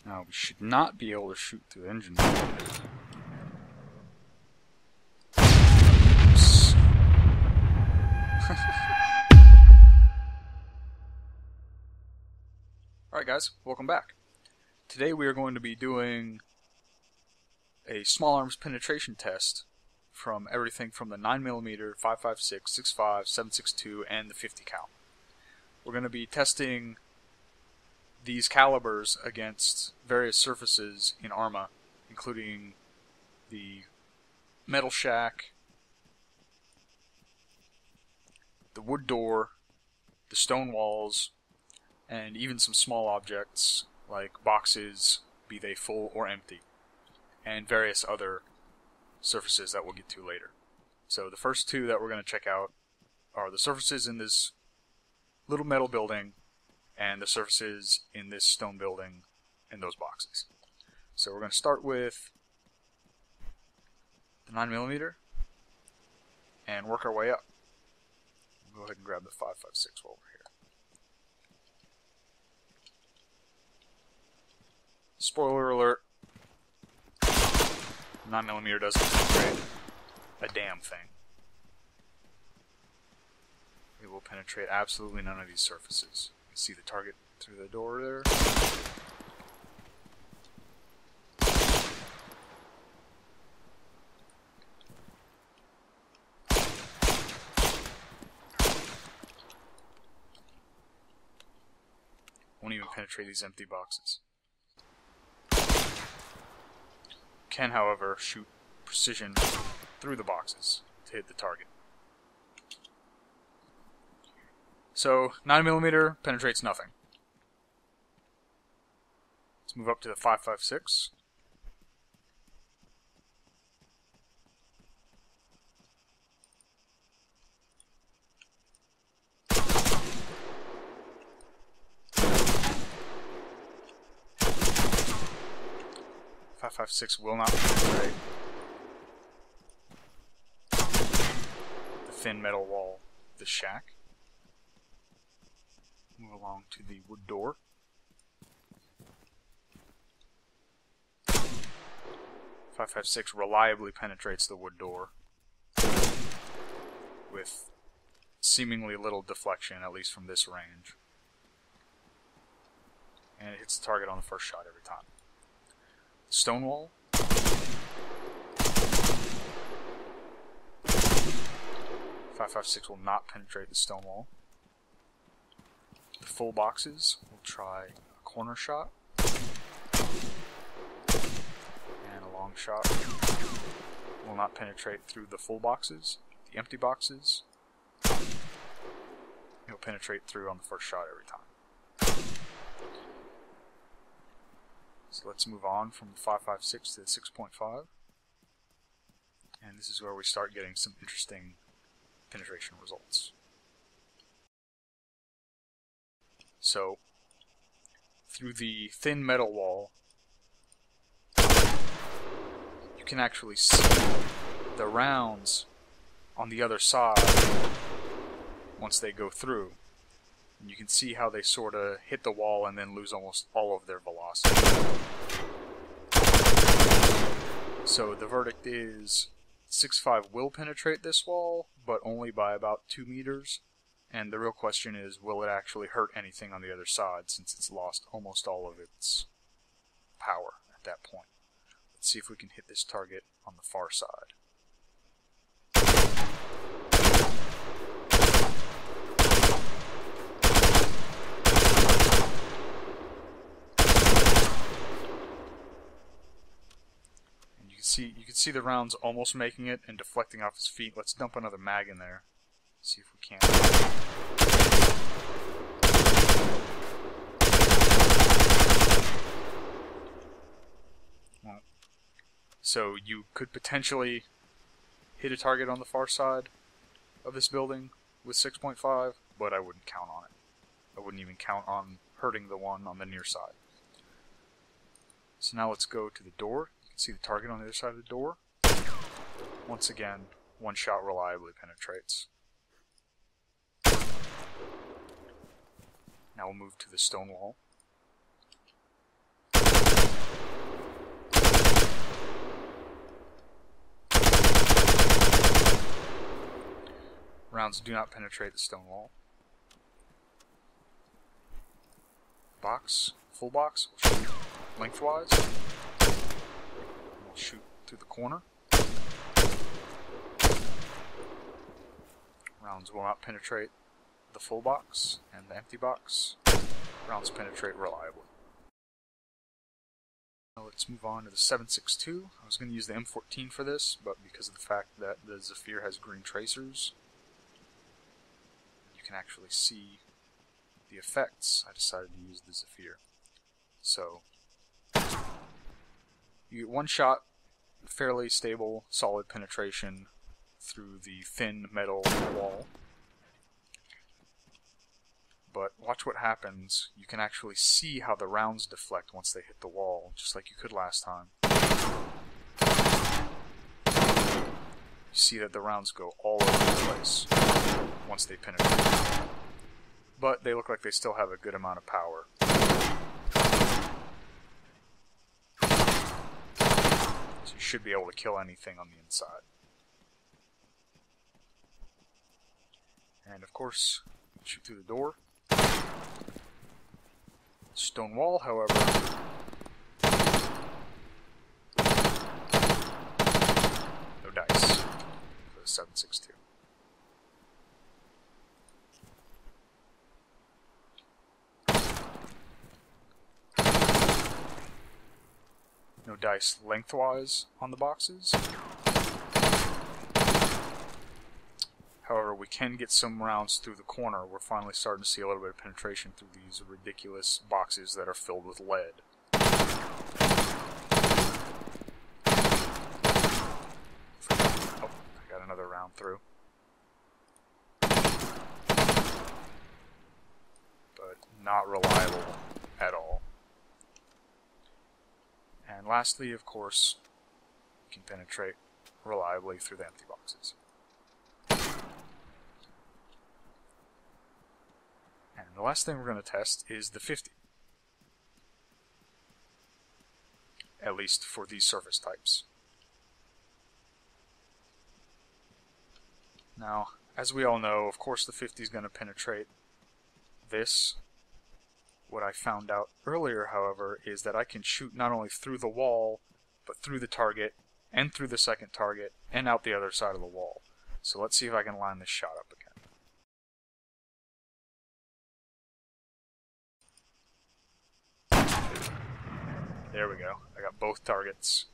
Now, we should not be able to shoot through the engine. Oops. Alright guys, welcome back. Today we are going to be doing a small arms penetration test from everything from the 9mm, 5.56, 6.5, 7.62, and the 50 cal. We're going to be testing these calibers against various surfaces in ArmA, including the metal shack, the wood door, the stone walls, and even some small objects like boxes, be they full or empty, and various other surfaces that we'll get to later. So the first two that we're going to check out are the surfaces in this little metal building and the surfaces in this stone building in those boxes. So we're going to start with the 9mm and work our way up. Go ahead and grab the 5.56 while we're here. Spoiler alert, 9mm doesn't penetrate a damn thing. It will penetrate absolutely none of these surfaces. You can see the target through the door there. Won't even penetrate these empty boxes. Can, however, shoot precision through the boxes to hit the target. So 9mm penetrates nothing. Let's move up to the 5.56. .556 will not penetrate the thin metal wall of the shack. Move along to the wood door. .556 reliably penetrates the wood door with seemingly little deflection, at least from this range. And it hits the target on the first shot every time. Stone wall. 5.56 will not penetrate the stone wall. The full boxes, we'll try a corner shot and a long shot. Will not penetrate through the full boxes. The empty boxes, it'll penetrate through on the first shot every time. So let's move on from the 5.56 to the 6.5, and this is where we start getting some interesting penetration results. So, through the thin metal wall, you can actually see the rounds on the other side once they go through. And you can see how they sort of hit the wall and then lose almost all of their velocity. So the verdict is 6.5 will penetrate this wall, but only by about 2 meters. And the real question is, will it actually hurt anything on the other side, since it's lost almost all of its power at that point. Let's see if we can hit this target on the far side. And you can see the rounds almost making it and deflecting off his feet. Let's dump another mag in there. See if we can. Well, so you could potentially hit a target on the far side of this building with 6.5, but I wouldn't count on it. I wouldn't even count on hurting the one on the near side. So now let's go to the door. You can see the target on the other side of the door. Once again, one shot reliably penetrates. Now we'll move to the stone wall. Rounds do not penetrate the stone wall. Box, full box, we'll shoot lengthwise. We'll shoot through the corner. Rounds will not penetrate the full box and the empty box. Rounds penetrate reliably. Now let's move on to the 7.62. I was going to use the M14 for this, but because of the fact that the Zephyr has green tracers, you can actually see the effects, I decided to use the Zephyr. So, you get one shot, fairly stable, solid penetration through the thin metal wall. But watch what happens. You can actually see how the rounds deflect once they hit the wall, just like you could last time. You see that the rounds go all over the place once they penetrate. But they look like they still have a good amount of power. So you should be able to kill anything on the inside. And of course, shoot through the door. Stone wall, however, no dice for the 7.62. No dice lengthwise on the boxes. However, we can get some rounds through the corner. We're finally starting to see a little bit of penetration through these ridiculous boxes that are filled with lead. Oh, I got another round through. But not reliable at all. And lastly, of course, you can penetrate reliably through the empty boxes. And the last thing we're going to test is the 50. At least for these surface types. Now, as we all know, of course the 50 is going to penetrate this. What I found out earlier, however, is that I can shoot not only through the wall, but through the target, and through the second target, and out the other side of the wall. So let's see if I can line this shot up again. There we go. I got both targets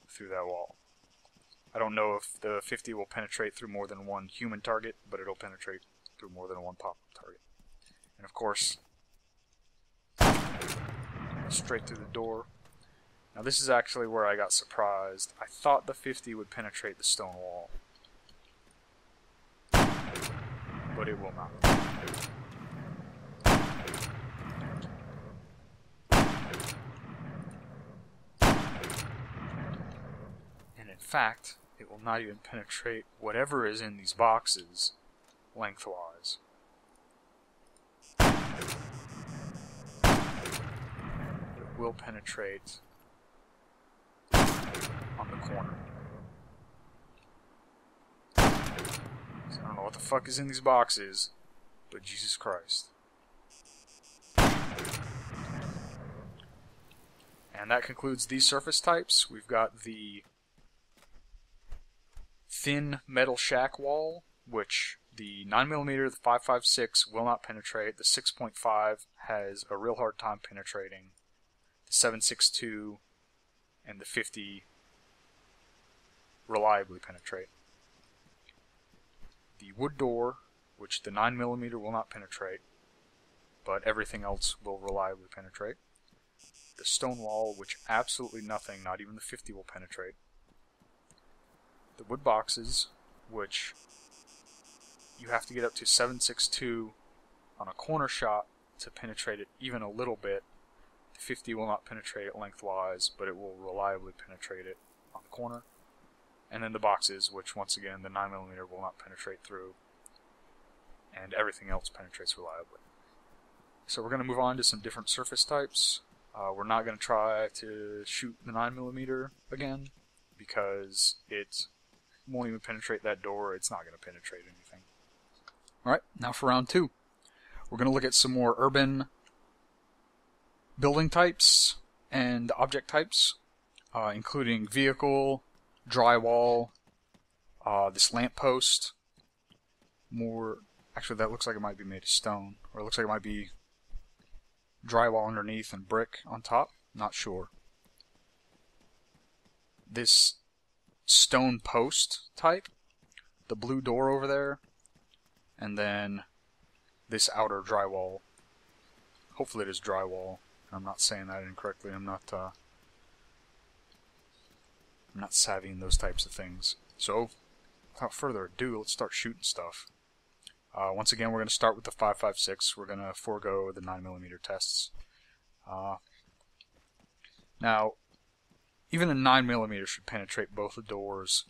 through that wall. I don't know if the 50 will penetrate through more than one human target, but it'll penetrate through more than one pop-up target. And of course, straight through the door. Now this is actually where I got surprised. I thought the 50 would penetrate the stone wall, but it will not. And in fact, it will not even penetrate whatever is in these boxes lengthwise. It will penetrate on the corner. So I don't know what the fuck is in these boxes, but Jesus Christ. And that concludes these surface types. We've got the thin metal shack wall, which the 9mm, the 5.56 will not penetrate. The 6.5 has a real hard time penetrating. The 7.62 and the 50 reliably penetrate. The wood door, which the 9mm will not penetrate, but everything else will reliably penetrate. The stone wall, which absolutely nothing, not even the 50 will penetrate. The wood boxes, which you have to get up to 7.62 on a corner shot to penetrate it even a little bit. The 50 will not penetrate it lengthwise, but it will reliably penetrate it on the corner. And then the boxes, which once again the 9mm will not penetrate through, and everything else penetrates reliably. So we're going to move on to some different surface types. We're not going to try to shoot the 9mm again, because it won't even penetrate that door. It's not going to penetrate anything. Alright, now for round 2. We're going to look at some more urban building types and object types, including vehicle, drywall, this lamppost. Actually, that looks like it might be made of stone, or it looks like it might be drywall underneath and brick on top. Not sure. This stone post type, the blue door over there, and then this outer drywall. Hopefully it is drywall. I'm not saying that incorrectly. I'm not savvy in those types of things. So, without further ado, let's start shooting stuff. Once again, we're going to start with the 5.56. We're going to forego the 9mm tests. Now, even a 9mm should penetrate both the doors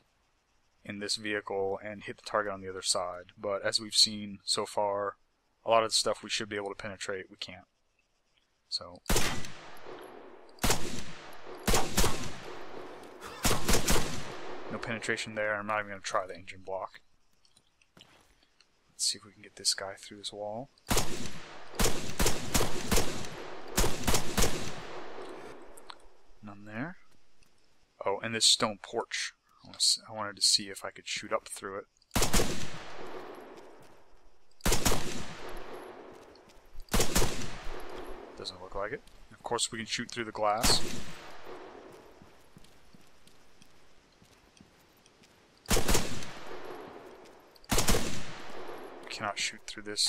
in this vehicle and hit the target on the other side. But as we've seen so far, a lot of the stuff we should be able to penetrate, we can't. So, no penetration there. I'm not even going to try the engine block. Let's see if we can get this guy through this wall. None there. Oh, and this stone porch. I wanted to see if I could shoot up through it. Doesn't look like it. Of course, we can shoot through the glass. Cannot shoot through this.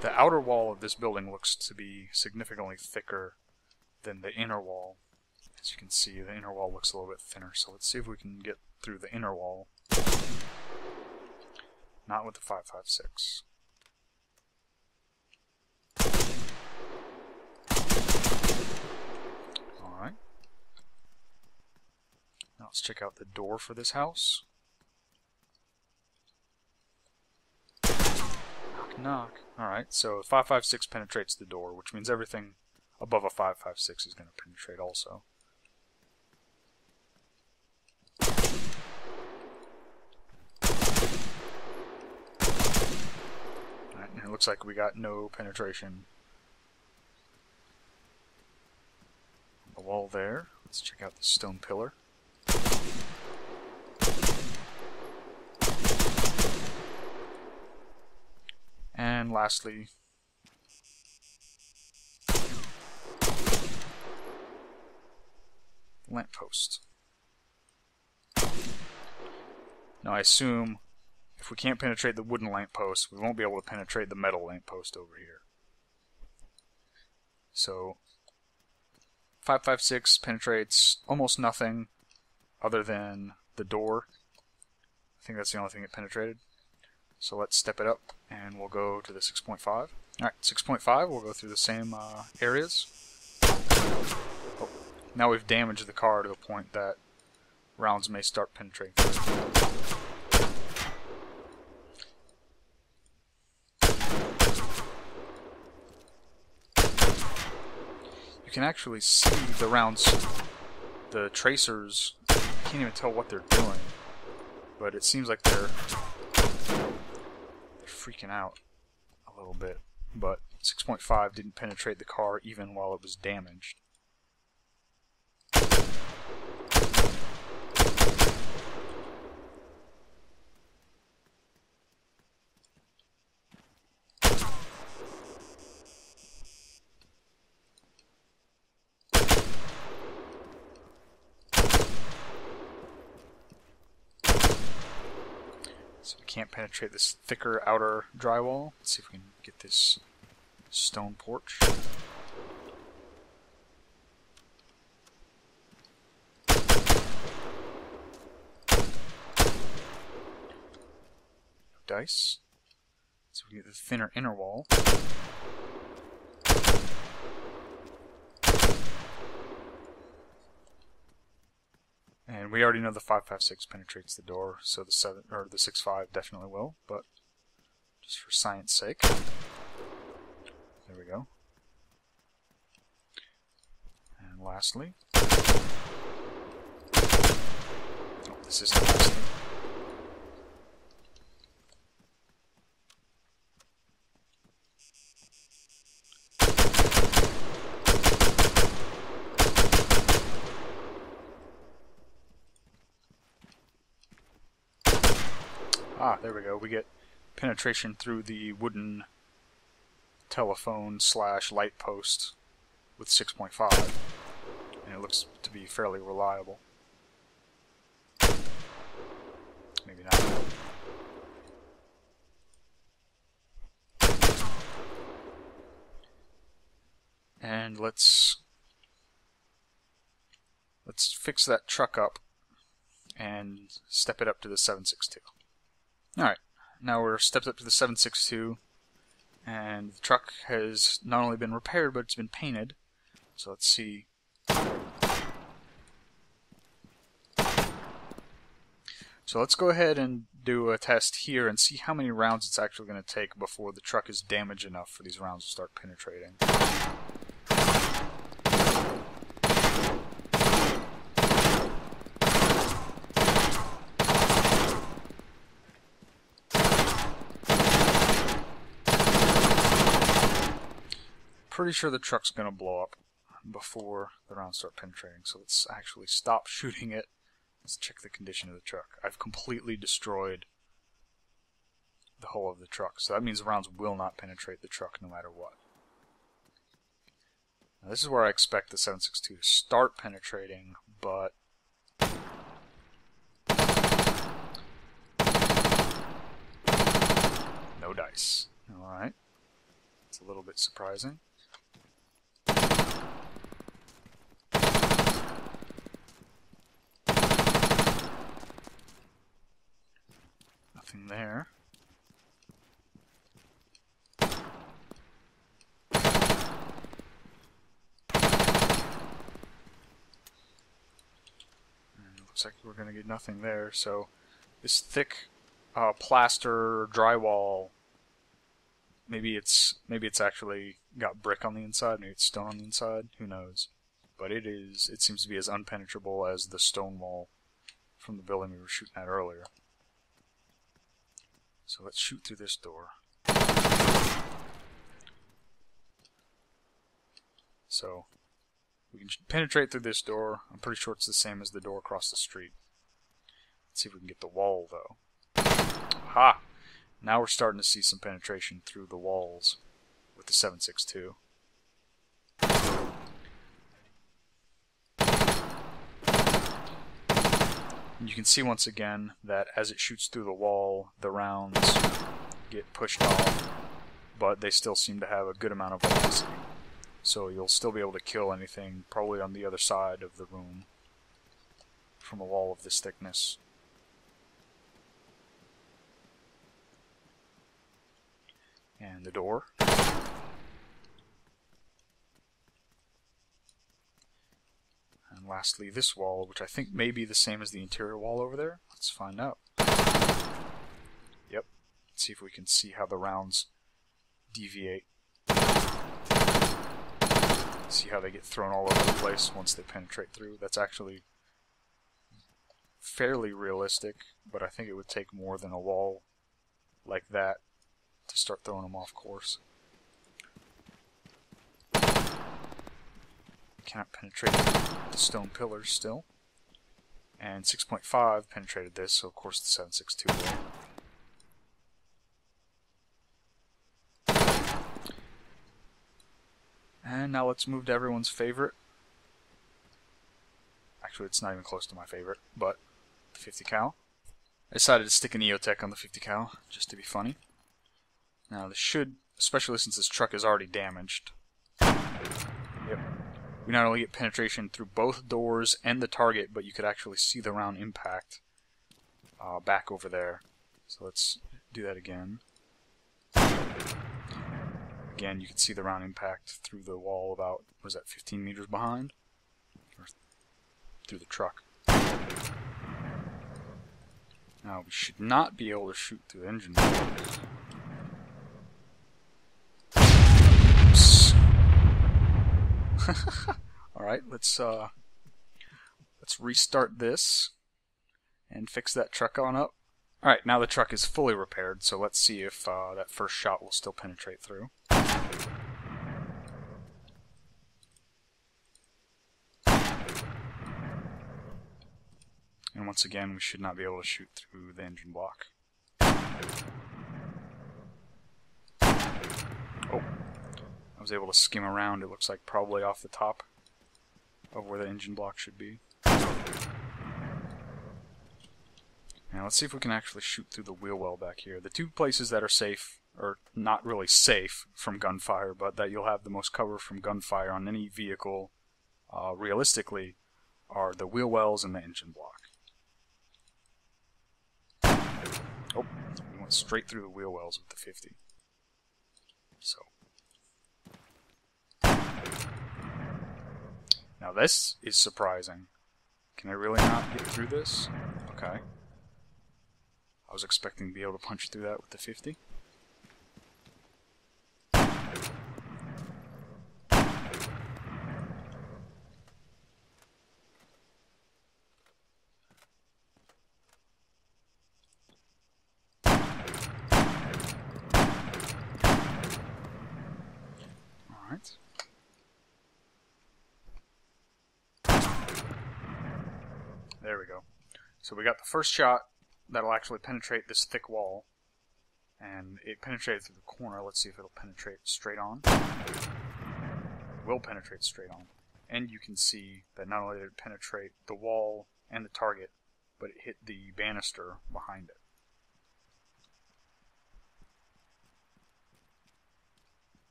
The outer wall of this building looks to be significantly thicker than the inner wall. As you can see, the inner wall looks a little bit thinner, so let's see if we can get through the inner wall. Not with the 5.56. Alright. Now let's check out the door for this house. Knock, knock. Alright, so 5.56 penetrates the door, which means everything above a 5.56 is going to penetrate also. Alright, and it looks like we got no penetration. The wall there. Let's check out the stone pillar. And lastly, lamppost. Now I assume if we can't penetrate the wooden lamppost, we won't be able to penetrate the metal lamppost over here. So 5.56 penetrates almost nothing other than the door. I think that's the only thing it penetrated. So let's step it up and we'll go to the 6.5. Alright, 6.5, we'll go through the same areas. Oh, now we've damaged the car to the point that rounds may start penetrating. You can actually see the rounds, the tracers. I can't even tell what they're doing, but it seems like they're freaking out a little bit. But 6.5 didn't penetrate the car even while it was damaged. So we can't penetrate this thicker outer drywall. Let's see if we can get this stone porch. Dice. So we get the thinner inner wall. And we already know the 5.56 penetrates the door, so the 6.5 definitely will, but just for science sake. There we go. And lastly, oh, this isn't lastly. there we go. We get penetration through the wooden telephone / light post with 6.5, and it looks to be fairly reliable. Maybe not. And let's fix that truck up and step it up to the 762. Alright, now we're stepped up to the 762, and the truck has not only been repaired, but it's been painted. So let's see. So let's go ahead and do a test here and see how many rounds it's actually going to take before the truck is damaged enough for these rounds to start penetrating. Pretty sure the truck's going to blow up before the rounds start penetrating, so let's actually stop shooting it. Let's check the condition of the truck. I've completely destroyed the hull of the truck, so that means the rounds will not penetrate the truck no matter what. Now, this is where I expect the 762 to start penetrating, but no dice. Alright. It's a little bit surprising. Nothing there. Looks like we're going to get nothing there, so this thick plaster drywall, maybe it's actually got brick on the inside, maybe it's stone on the inside, who knows. But it seems to be as unpenetrable as the stone wall from the building we were shooting at earlier. So let's shoot through this door. So we can penetrate through this door. I'm pretty sure it's the same as the door across the street. Let's see if we can get the wall, though. Ha! Now we're starting to see some penetration through the walls with the 762. You can see once again that as it shoots through the wall, the rounds get pushed off, but they still seem to have a good amount of velocity. So you'll still be able to kill anything probably on the other side of the room from a wall of this thickness. And the door. And lastly, this wall, which I think may be the same as the interior wall over there. Let's find out. Yep. Let's see if we can see how the rounds deviate. See how they get thrown all over the place once they penetrate through. That's actually fairly realistic, but I think it would take more than a wall like that to start throwing them off course. Cannot penetrate the stone pillars still. And 6.5 penetrated this, so of course the 762 will. And now let's move to everyone's favorite. Actually, it's not even close to my favorite, but the 50 cal. I decided to stick an EOTech on the 50 cal, just to be funny. Now this should, especially since this truck is already damaged. Yep. We not only get penetration through both doors and the target, but you could actually see the round impact back over there. So let's do that again. Again, you can see the round impact through the wall about, what was that, 15 meters behind? Or through the truck. Now, we should not be able to shoot through the engine. Oops. Alright, let's restart this and fix that truck on up. Alright, now the truck is fully repaired, so let's see if that first shot will still penetrate through. And once again, we should not be able to shoot through the engine block. Oh, I was able to skim around, it looks like probably off the top of where the engine block should be. Now let's see if we can actually shoot through the wheel well back here. The two places that are safe, or not really safe from gunfire, but that you'll have the most cover from gunfire on any vehicle, realistically, are the wheel wells and the engine block. Oh, we went straight through the wheel wells with the 50. So. Now this is surprising. Can I really not get through this? Okay. I was expecting to be able to punch through that with the 50. Alright. There we go. So we got the first shot that'll actually penetrate this thick wall, and it penetrated through the corner. Let's see if it'll penetrate straight on. It will penetrate straight on. And you can see that not only did it penetrate the wall and the target, but it hit the banister behind it.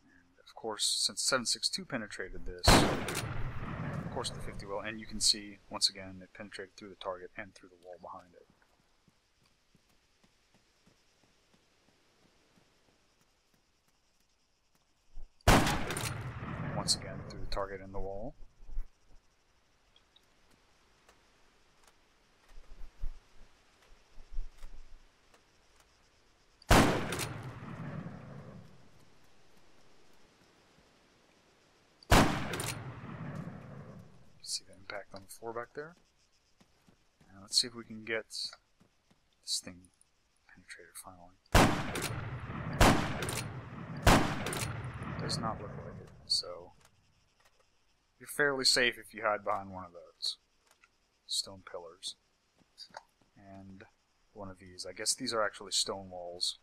And of course, since 7.62 penetrated this, of course the 50 will, and you can see, once again, it penetrated through the target and through the wall behind it. Once again, through the target and the wall. See the impact on the floor back there? Now let's see if we can get this thing penetrated finally. Does not look like it, so you're fairly safe if you hide behind one of those stone pillars. And one of these. I guess these are actually stone walls.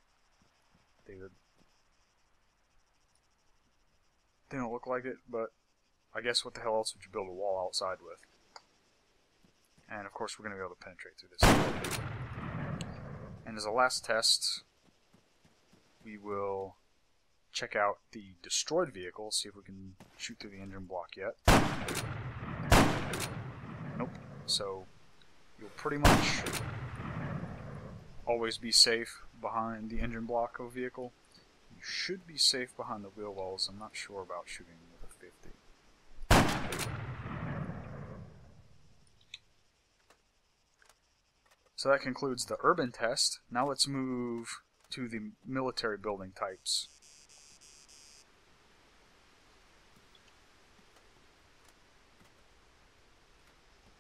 They don't look like it, but I guess what the hell else would you build a wall outside with? And of course we're going to be able to penetrate through this. And as a last test, we will check out the destroyed vehicle, see if we can shoot through the engine block yet. Nope. So you'll pretty much always be safe behind the engine block of a vehicle. You should be safe behind the wheel wells. I'm not sure about shooting with a 50. So that concludes the urban test. Now let's move to the military building types.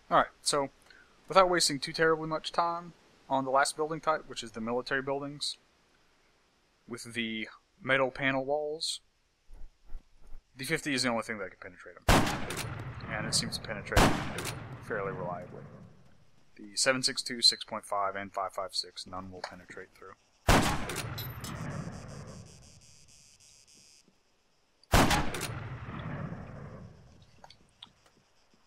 Alright, so without wasting too terribly much time on the last building type, which is the military buildings, with the metal panel walls, the 50 is the only thing that can penetrate them. And it seems to penetrate fairly reliably. The 7.62, 6.5, and 5.56, none will penetrate through.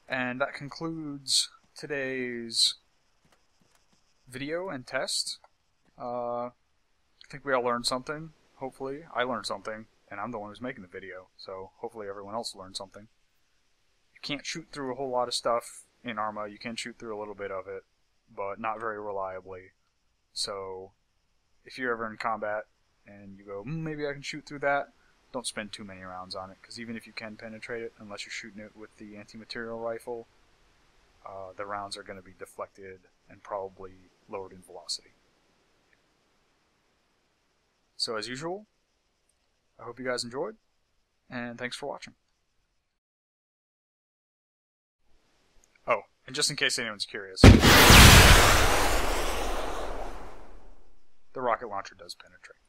And that concludes today's video and test. I think we all learned something. Hopefully, I learned something, and I'm the one who's making the video, so hopefully everyone else learned something. You can't shoot through a whole lot of stuff in ArmA. You can shoot through a little bit of it, but not very reliably. So if you're ever in combat and you go, maybe I can shoot through that, don't spend too many rounds on it, because even if you can penetrate it, unless you're shooting it with the anti-material rifle, the rounds are going to be deflected and probably lowered in velocity. So as usual, I hope you guys enjoyed, and thanks for watching. Oh, and just in case anyone's curious, the rocket launcher does penetrate.